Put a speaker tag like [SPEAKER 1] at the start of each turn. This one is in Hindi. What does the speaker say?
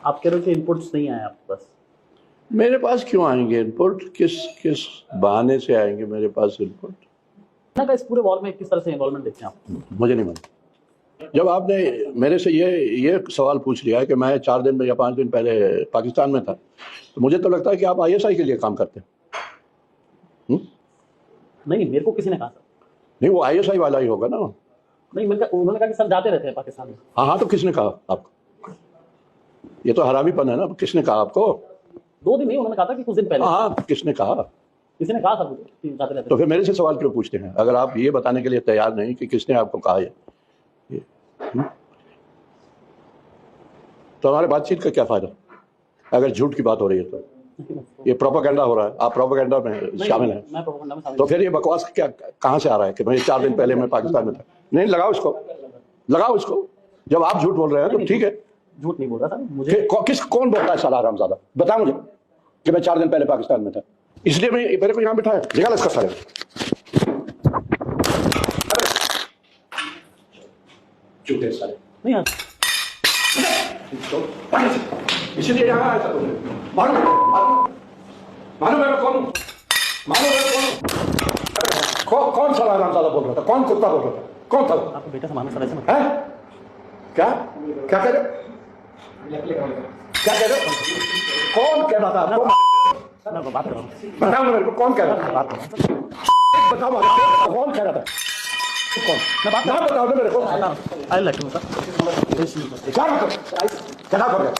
[SPEAKER 1] आप कह रहे हो कि इनपुट्स नहीं आए आपके पास।
[SPEAKER 2] मेरे पास क्यों आएंगे इनपुट? किस बहाने से आएंगे मेरे पास इनपुट?
[SPEAKER 1] का इस पूरे वॉर में किस तरह से इन्वॉल्वमेंट देखते हैं आप?
[SPEAKER 2] मुझे नहीं मालूम। जब आपने मेरे से ये सवाल पूछ लिया है कि मैं 4 दिन में या 5 दिन पहले पाकिस्तान में था, तो मुझे तो लगता है कि आप ISI के लिए काम करते हैं।
[SPEAKER 1] नहीं, मेरे को किसी ने कहा सर।
[SPEAKER 2] नहीं, वो ISI वाला ही होगा ना।
[SPEAKER 1] नहीं, उन्होंने कहा कि सर जाते रहते हैं पाकिस्तान में।
[SPEAKER 2] हाँ, तो किसने कहा आपको? ये तो हरामीपन है ना। किसने कहा आपको?
[SPEAKER 1] 2 दिन नहीं, उन्होंने कहा था कि कुछ दिन पहले।
[SPEAKER 2] हाँ, किसने कहा?
[SPEAKER 1] किसी ने कहा सर मुझे कि जाते रहते।
[SPEAKER 2] तो फिर मेरे से सवाल क्यों पूछते हैं अगर आप ये बताने के लिए तैयार नहीं कि किसने आपको कहा ये? तो हमारे बातचीत का क्या फायदा अगर झूठ की बात हो रही है? तो ये प्रोपेगेंडा हो रहा है, आप प्रोपेगेंडा में शामिल हैं।
[SPEAKER 1] मैं प्रोपेगेंडा में शामिल।
[SPEAKER 2] तो फिर ये बकवास क्या कहाँ से आ रहा है कि मैं 4 दिन पहले मैं पाकिस्तान में था? नहीं, लगाओ इसको। जब आप झूठ बोल रहे हैं तो ठीक है।
[SPEAKER 1] झूठ नहीं बोल रहा सर मुझे।
[SPEAKER 2] कौन बोलता है साला हरामजादा? बता मुझे कि मैं 4 दिन पहले पाकिस्तान में था, इसलिए मेरे को यहाँ बिठाया। निकाल इसका सारे। झूठे साले।
[SPEAKER 1] नहीं यार,
[SPEAKER 2] इसलिए यहाँ आया था तुमने। मालूम है मैं कौन हूँ? कौन साला हरामजादा बोल रहा था? कौन कुत्ता बोल रहा था? कौन था?
[SPEAKER 1] आपको बेटा से मानो सर, ऐसे मत।
[SPEAKER 2] है क्या कह रहे? क्या कह रहे? कौन कह रहा था आपको?
[SPEAKER 1] मैं बात कर रहा हूँ।
[SPEAKER 2] बताओ ना मेरे को, कौन कह रहा था?
[SPEAKER 1] बात कर रहा हूँ।
[SPEAKER 2] बताओ कौन कह रहा था? कौन?
[SPEAKER 1] मैं बात
[SPEAKER 2] बताओ ना मेरे को।
[SPEAKER 1] I like you sir.
[SPEAKER 2] क्या कर गया?